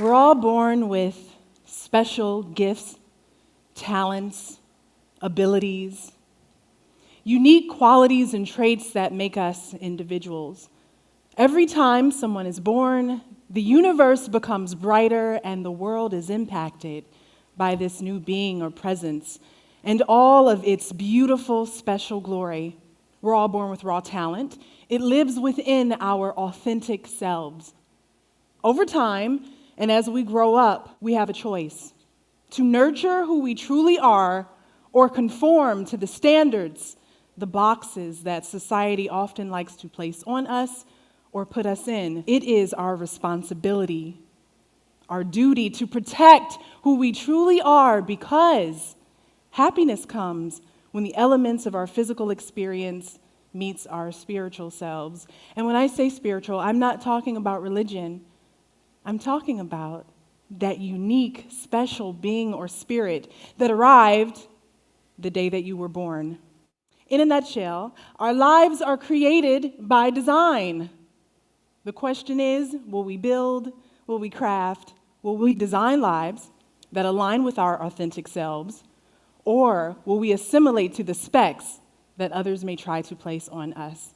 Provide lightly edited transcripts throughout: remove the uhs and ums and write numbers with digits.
We're all born with special gifts, talents, abilities, unique qualities and traits that make us individuals. Every time someone is born, the universe becomes brighter and the world is impacted by this new being or presence and all of its beautiful, special glory. We're all born with raw talent. It lives within our authentic selves. Over time, and as we grow up, we have a choice to nurture who we truly are or conform to the standards, the boxes that society often likes to place on us or put us in. It is our responsibility, our duty to protect who we truly are, because happiness comes when the elements of our physical experience meets our spiritual selves. And when I say spiritual, I'm not talking about religion. I'm talking about that unique, special being or spirit that arrived the day that you were born. In a nutshell, our lives are created by design. The question is, will we build, will we craft, will we design lives that align with our authentic selves, or will we assimilate to the specs that others may try to place on us?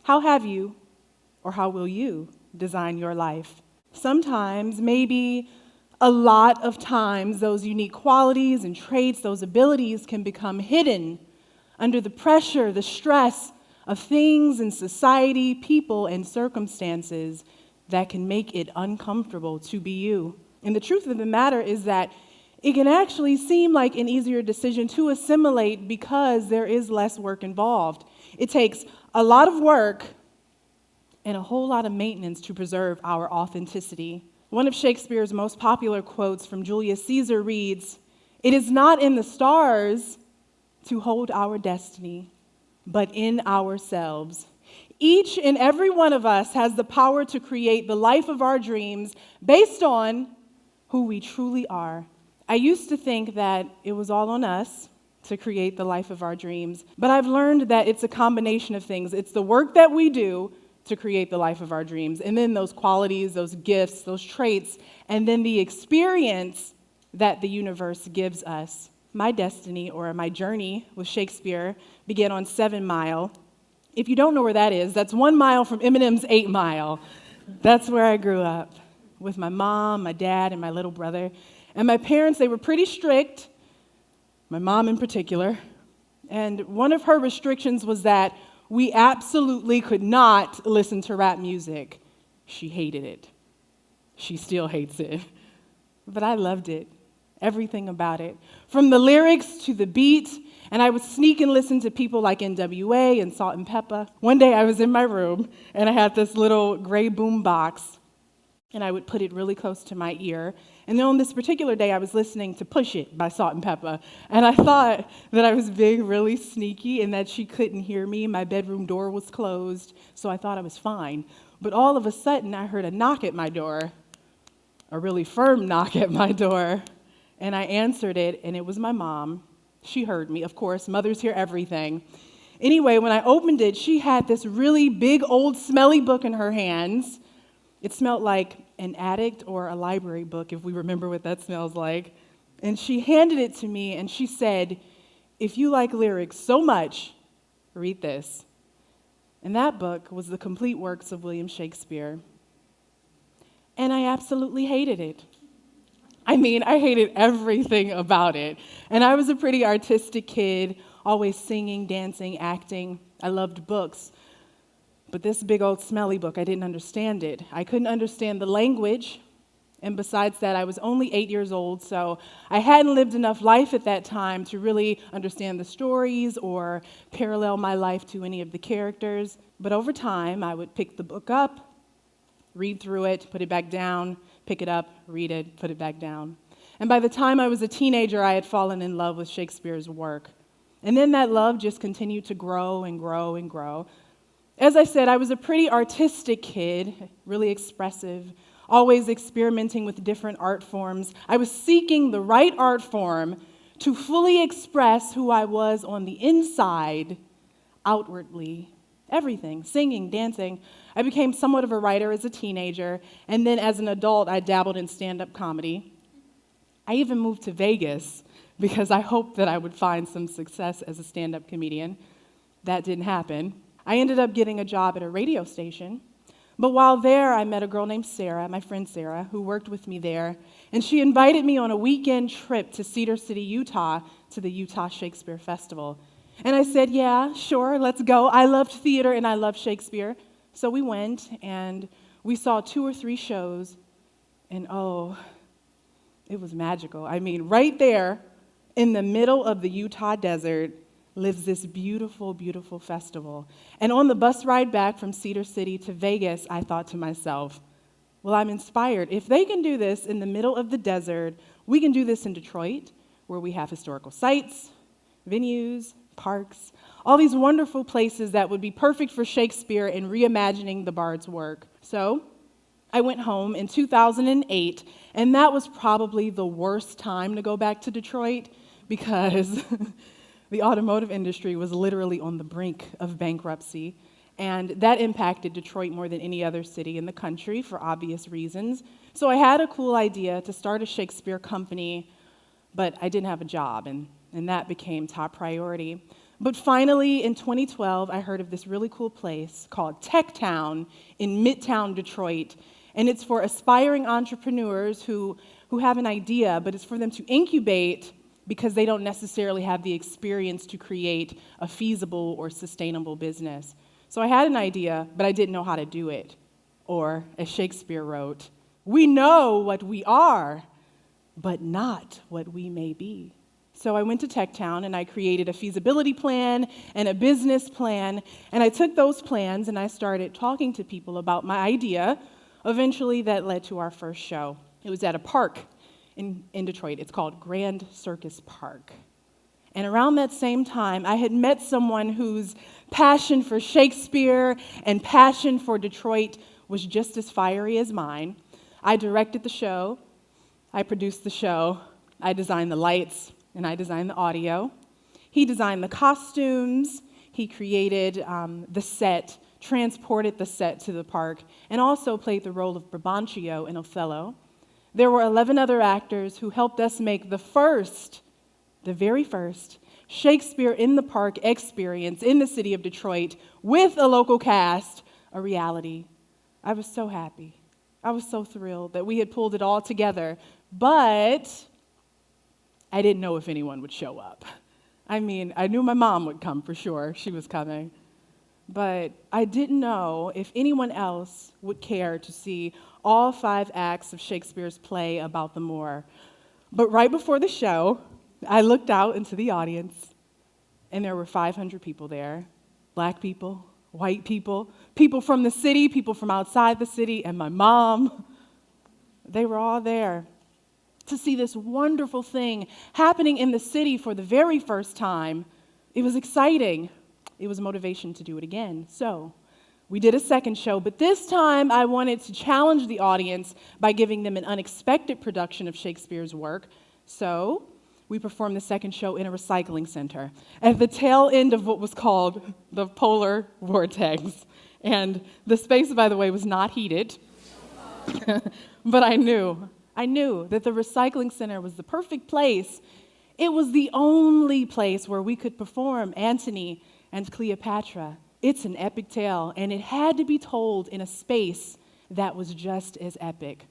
How have you, or how will you, design your life? Sometimes, maybe a lot of times, those unique qualities and traits, those abilities can become hidden under the pressure, the stress of things in society, people, and circumstances that can make it uncomfortable to be you. And the truth of the matter is that it can actually seem like an easier decision to assimilate because there is less work involved. It takes a lot of work and a whole lot of maintenance to preserve our authenticity. One of Shakespeare's most popular quotes from Julius Caesar reads, "It is not in the stars to hold our destiny, but in ourselves." Each and every one of us has the power to create the life of our dreams based on who we truly are. I used to think that it was all on us to create the life of our dreams, but I've learned that it's a combination of things. It's the work that we do to create the life of our dreams, and then those qualities, those gifts, those traits, and then the experience that the universe gives us. My destiny, or my journey with Shakespeare, began on 7 Mile. If you don't know where that is, that's 1 mile from Eminem's 8 Mile. That's where I grew up, with my mom, my dad, and my little brother. And my parents, they were pretty strict, my mom in particular. And one of her restrictions was that we absolutely could not listen to rap music. She hated it. She still hates it. But I loved it, everything about it. From the lyrics to the beat, and I would sneak and listen to people like NWA and Salt and Pepper. One day I was in my room, and I had this little gray boom box, and I would put it really close to my ear. And then on this particular day, I was listening to Push It by Salt and Pepper. And I thought that I was being really sneaky and that she couldn't hear me. My bedroom door was closed, so I thought I was fine. But all of a sudden, I heard a knock at my door, a really firm knock at my door. And I answered it, and it was my mom. She heard me, of course. Mothers hear everything. Anyway, when I opened it, she had this really big, old, smelly book in her hands. It smelled like an addict or a library book, if we remember what that smells like. And she handed it to me, and she said, "If you like lyrics so much, read this." And that book was the complete works of William Shakespeare. And I absolutely hated it. I mean, I hated everything about it. And I was a pretty artistic kid, always singing, dancing, acting. I loved books. But this big old smelly book, I didn't understand it. I couldn't understand the language. And besides that, I was only 8 years old, so I hadn't lived enough life at that time to really understand the stories or parallel my life to any of the characters. But over time, I would pick the book up, read through it, put it back down, pick it up, read it, put it back down. And by the time I was a teenager, I had fallen in love with Shakespeare's work. And then that love just continued to grow and grow and grow. As I said, I was a pretty artistic kid, really expressive, always experimenting with different art forms. I was seeking the right art form to fully express who I was on the inside, outwardly. Everything, singing, dancing. I became somewhat of a writer as a teenager, and then as an adult, I dabbled in stand-up comedy. I even moved to Vegas because I hoped that I would find some success as a stand-up comedian. That didn't happen. I ended up getting a job at a radio station. But while there, I met a girl named Sarah, my friend Sarah, who worked with me there, and she invited me on a weekend trip to Cedar City, Utah, to the Utah Shakespeare Festival. And I said, yeah, sure, let's go. I loved theater and I loved Shakespeare. So we went and we saw 2 or 3 shows, and oh, it was magical. I mean, right there in the middle of the Utah desert lives this beautiful, beautiful festival. And on the bus ride back from Cedar City to Vegas, I thought to myself, well, I'm inspired. If they can do this in the middle of the desert, we can do this in Detroit, where we have historical sites, venues, parks, all these wonderful places that would be perfect for Shakespeare and reimagining the bard's work. So I went home in 2008, and that was probably the worst time to go back to Detroit because the automotive industry was literally on the brink of bankruptcy, and that impacted Detroit more than any other city in the country for obvious reasons. So I had a cool idea to start a Shakespeare company, but I didn't have a job, and that became top priority. But finally, in 2012, I heard of this really cool place called Tech Town in Midtown Detroit, and it's for aspiring entrepreneurs who have an idea, but it's for them to incubate because they don't necessarily have the experience to create a feasible or sustainable business. So I had an idea, but I didn't know how to do it. Or, as Shakespeare wrote, we know what we are, but not what we may be. So I went to Tech Town and I created a feasibility plan and a business plan, and I took those plans and I started talking to people about my idea. Eventually, that led to our first show. It was at a park in Detroit. It's called Grand Circus Park. And around that same time, I had met someone whose passion for Shakespeare and passion for Detroit was just as fiery as mine. I directed the show, I produced the show, I designed the lights, and I designed the audio. He designed the costumes, he created the set, transported the set to the park, and also played the role of Brabantio in Othello. There were 11 other actors who helped us make the very first Shakespeare in the Park experience in the city of Detroit with a local cast, a reality. I was so happy. I was so thrilled that we had pulled it all together, but I didn't know if anyone would show up. I mean, I knew my mom would come for sure. She was coming. But I didn't know if anyone else would care to see all 5 acts of Shakespeare's play about the Moor. But right before the show, I looked out into the audience, and there were 500 people there. Black people, white people, people from the city, people from outside the city, and my mom. They were all there to see this wonderful thing happening in the city for the very first time. It was exciting. It was motivation to do it again. So we did a second show, but this time I wanted to challenge the audience by giving them an unexpected production of Shakespeare's work. So we performed the second show in a recycling center at the tail end of what was called the polar vortex. And the space, by the way, was not heated. But I knew that the recycling center was the perfect place. It was the only place where we could perform Antony and Cleopatra. It's an epic tale, and it had to be told in a space that was just as epic.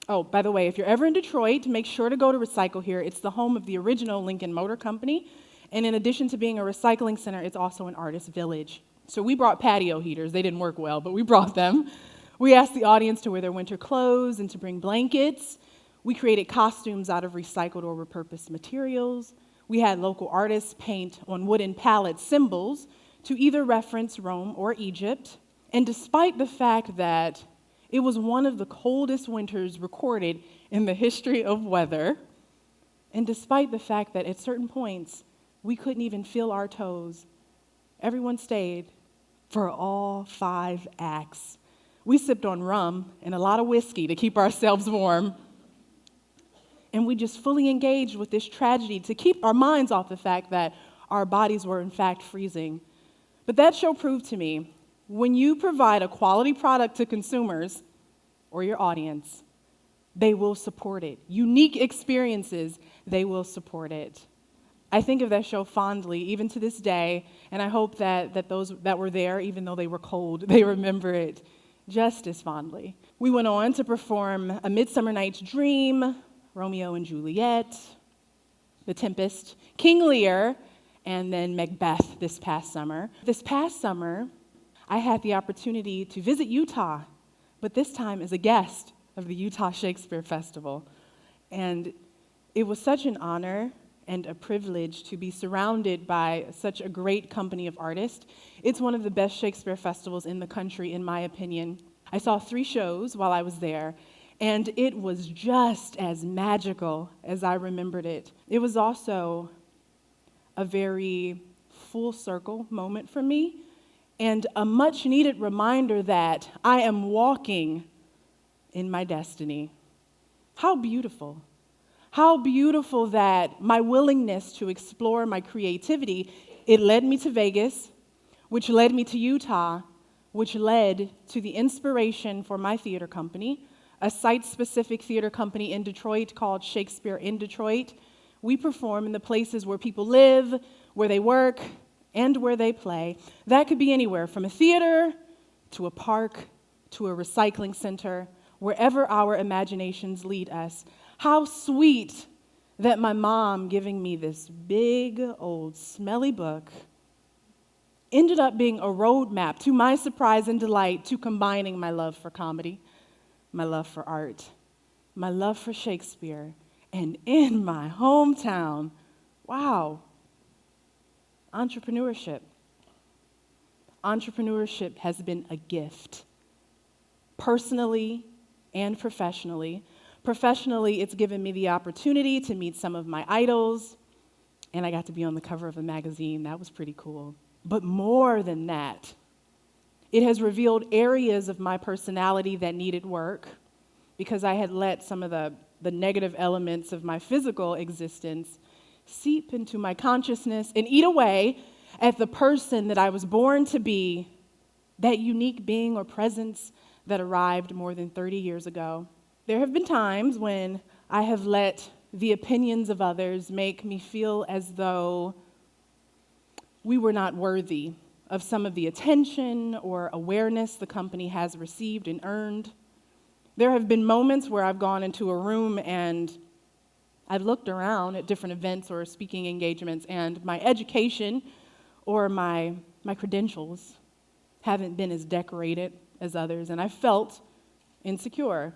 Oh, by the way, if you're ever in Detroit, make sure to go to Recycle Here. It's the home of the original Lincoln Motor Company, and in addition to being a recycling center, it's also an artist village. So we brought patio heaters. They didn't work well, but we brought them. We asked the audience to wear their winter clothes and to bring blankets. We created costumes out of recycled or repurposed materials. We had local artists paint on wooden pallet symbols to either reference Rome or Egypt. And despite the fact that it was one of the coldest winters recorded in the history of weather, and despite the fact that at certain points we couldn't even feel our toes, everyone stayed for all 5 acts. We sipped on rum and a lot of whiskey to keep ourselves warm. And we just fully engaged with this tragedy to keep our minds off the fact that our bodies were in fact freezing. But that show proved to me, when you provide a quality product to consumers or your audience, they will support it. Unique experiences, they will support it. I think of that show fondly, even to this day, and I hope that those that were there, even though they were cold, they remember it just as fondly. We went on to perform A Midsummer Night's Dream, Romeo and Juliet, The Tempest, King Lear, and then Macbeth this past summer. This past summer, I had the opportunity to visit Utah, but this time as a guest of the Utah Shakespeare Festival. And it was such an honor and a privilege to be surrounded by such a great company of artists. It's one of the best Shakespeare festivals in the country, in my opinion. I saw 3 shows while I was there, and it was just as magical as I remembered it. It was also a very full circle moment for me, and a much needed reminder that I am walking in my destiny. How beautiful. How beautiful that my willingness to explore my creativity, it led me to Vegas, which led me to Utah, which led to the inspiration for my theater company, a site-specific theater company in Detroit called Shakespeare in Detroit. We perform in the places where people live, where they work, and where they play. That could be anywhere from a theater to a park to a recycling center, wherever our imaginations lead us. How sweet that my mom giving me this big, old, smelly book ended up being a roadmap, to my surprise and delight, to combining my love for comedy, my love for art, my love for Shakespeare, and in my hometown, wow, entrepreneurship. Entrepreneurship has been a gift, personally and professionally. Professionally, it's given me the opportunity to meet some of my idols, and I got to be on the cover of a magazine. That was pretty cool. But more than that, it has revealed areas of my personality that needed work because I had let some of the negative elements of my physical existence seep into my consciousness and eat away at the person that I was born to be, that unique being or presence that arrived more than 30 years ago. There have been times when I have let the opinions of others make me feel as though we were not worthy of some of the attention or awareness the company has received and earned. There have been moments where I've gone into a room and I've looked around at different events or speaking engagements, and my education or my credentials haven't been as decorated as others, and I felt insecure.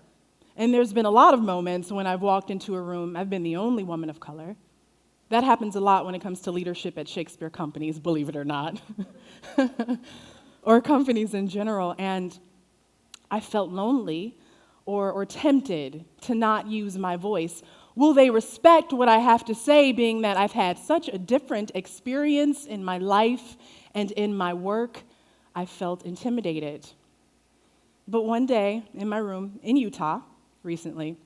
And there's been a lot of moments when I've walked into a room, I've been the only woman of color. That happens a lot when it comes to leadership at Shakespeare companies, believe it or not, or companies in general. And I felt lonely or tempted to not use my voice. Will they respect what I have to say, being that I've had such a different experience in my life and in my work? I felt intimidated. But one day in my room in Utah recently,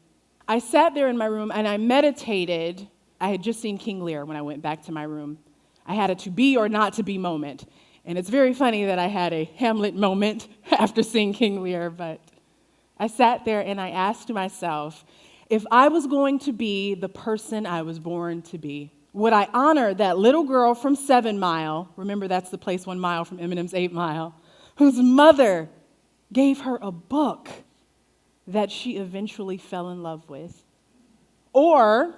I sat there in my room and I meditated. I had just seen King Lear when I went back to my room. I had a to be or not to be moment. And it's very funny that I had a Hamlet moment after seeing King Lear, but I sat there and I asked myself, if I was going to be the person I was born to be, would I honor that little girl from 7 Mile, remember that's the place 1 mile from Eminem's 8 Mile, whose mother gave her a book that she eventually fell in love with? Or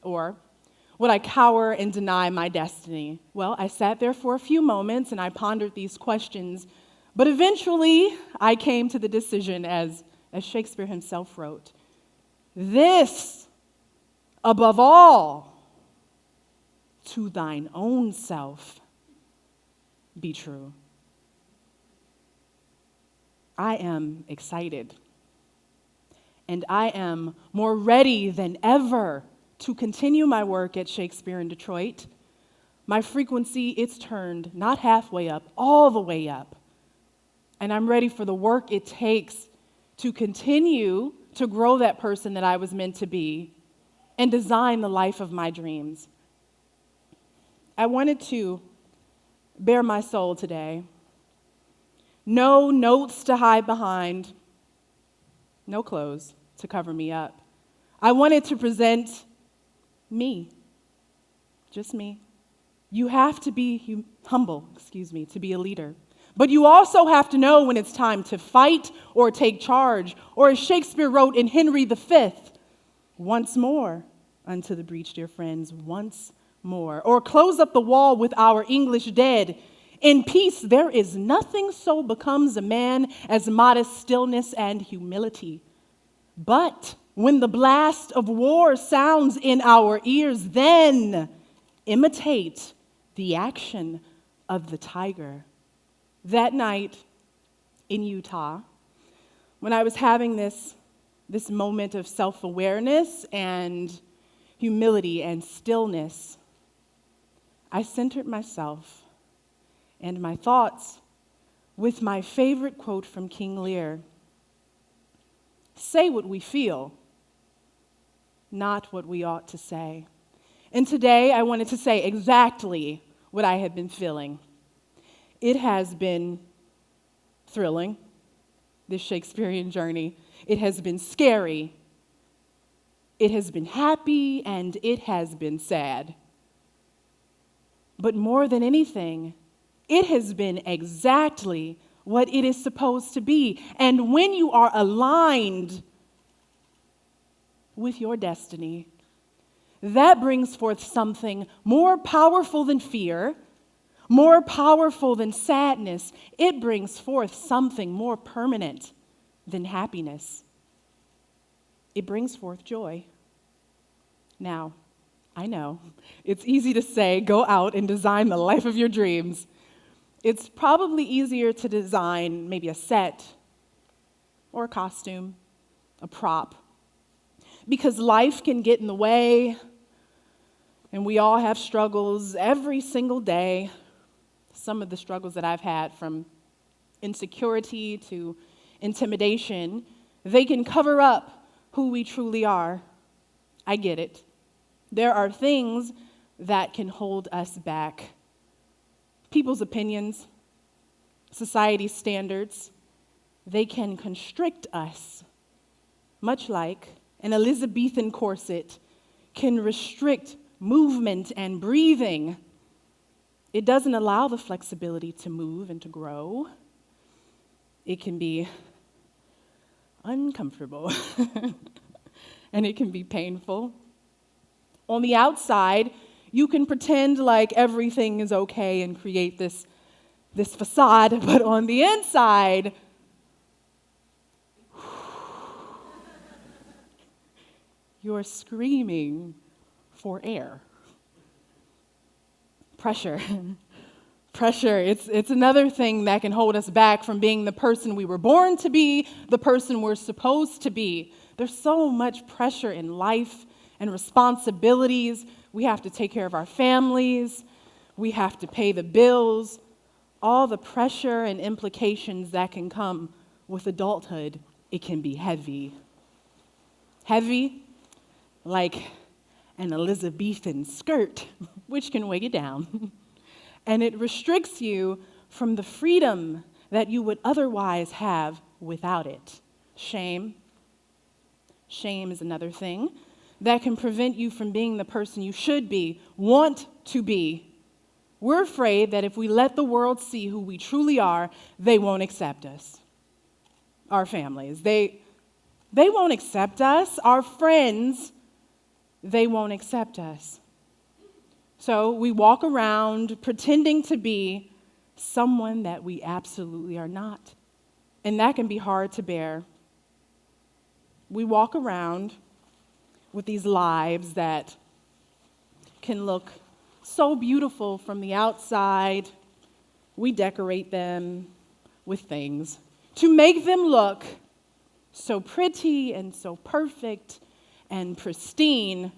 would I cower and deny my destiny? Well, I sat there for a few moments and I pondered these questions, but eventually I came to the decision, as Shakespeare himself wrote, this, above all, to thine own self be true. I am excited, and I am more ready than ever to continue my work at Shakespeare in Detroit. My frequency, it's turned not halfway up, all the way up. And I'm ready for the work it takes to continue to grow that person that I was meant to be and design the life of my dreams. I wanted to bare my soul today. No notes to hide behind, no clothes to cover me up. I wanted to present me, just me. You have to be humble, to be a leader. But you also have to know when it's time to fight or take charge, or as Shakespeare wrote in Henry V, once more unto the breach, dear friends, once more. Or close up the wall with our English dead. In peace, there is nothing so becomes a man as modest stillness and humility. But when the blast of war sounds in our ears, then imitate the action of the tiger. That night in Utah, when I was having this moment of self-awareness and humility and stillness, I centered myself and my thoughts with my favorite quote from King Lear: say what we feel, not what we ought to say. And today I wanted to say exactly what I had been feeling. It has been thrilling, this Shakespearean journey. It has been scary. It has been happy, and it has been sad. But more than anything, it has been exactly what it is supposed to be. And when you are aligned with your destiny, that brings forth something more powerful than fear, more powerful than sadness. It brings forth something more permanent than happiness. It brings forth joy. Now, I know it's easy to say, go out and design the life of your dreams. It's probably easier to design maybe a set or a costume, a prop, because life can get in the way, and we all have struggles every single day. Some of the struggles that I've had, from insecurity to intimidation, they can cover up who we truly are. I get it. There are things that can hold us back. People's opinions, society's standards, they can constrict us, much like an Elizabethan corset can restrict movement and breathing. It doesn't allow the flexibility to move and to grow. It can be uncomfortable and it can be painful. On the outside, you can pretend like everything is okay and create this facade, but on the inside, you're screaming for air. Pressure. Pressure, it's another thing that can hold us back from being the person we were born to be, the person we're supposed to be. There's so much pressure in life and responsibilities. We have to take care of our families. We have to pay the bills. All the pressure and implications that can come with adulthood, it can be heavy. Heavy, like an Elizabethan skirt, which can weigh you down. And it restricts you from the freedom that you would otherwise have without it. Shame. Shame is another thing that can prevent you from being the person you should be, want to be. We're afraid that if we let the world see who we truly are, they won't accept us. Our families, they won't accept us. Our friends, they won't accept us. So we walk around pretending to be someone that we absolutely are not. And that can be hard to bear. We walk around with these lives that can look so beautiful from the outside. We decorate them with things to make them look so pretty and so perfect and pristine,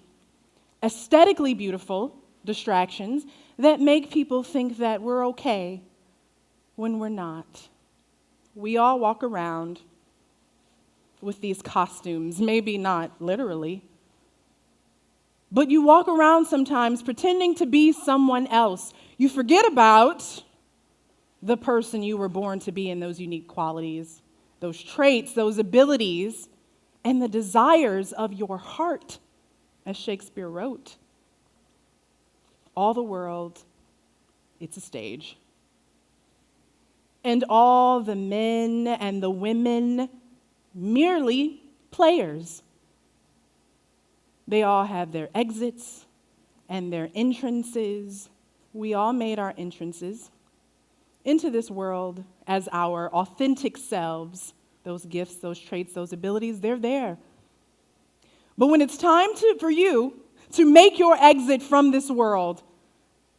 aesthetically beautiful distractions that make people think that we're okay when we're not. We all walk around with these costumes, maybe not literally, but you walk around sometimes pretending to be someone else. You forget about the person you were born to be in those unique qualities, those traits, those abilities, and the desires of your heart, as Shakespeare wrote. All the world, it's a stage. And all the men and the women, merely players. They all have their exits and their entrances. We all made our entrances into this world as our authentic selves. Those gifts, those traits, those abilities, they're there. But when it's time for you to make your exit from this world,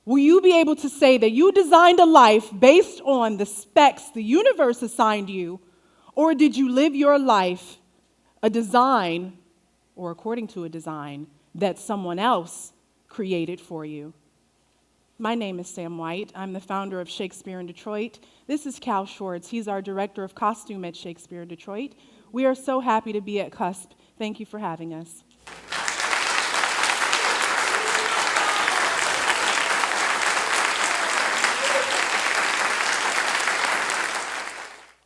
will you be able to say that you designed a life based on the specs the universe assigned you, or did you live your life a design, or according to a design, that someone else created for you? My name is Sam White. I'm the founder of Shakespeare in Detroit. This is Cal Schwartz. He's our director of costume at Shakespeare in Detroit. We are so happy to be at Cusp. Thank you for having us.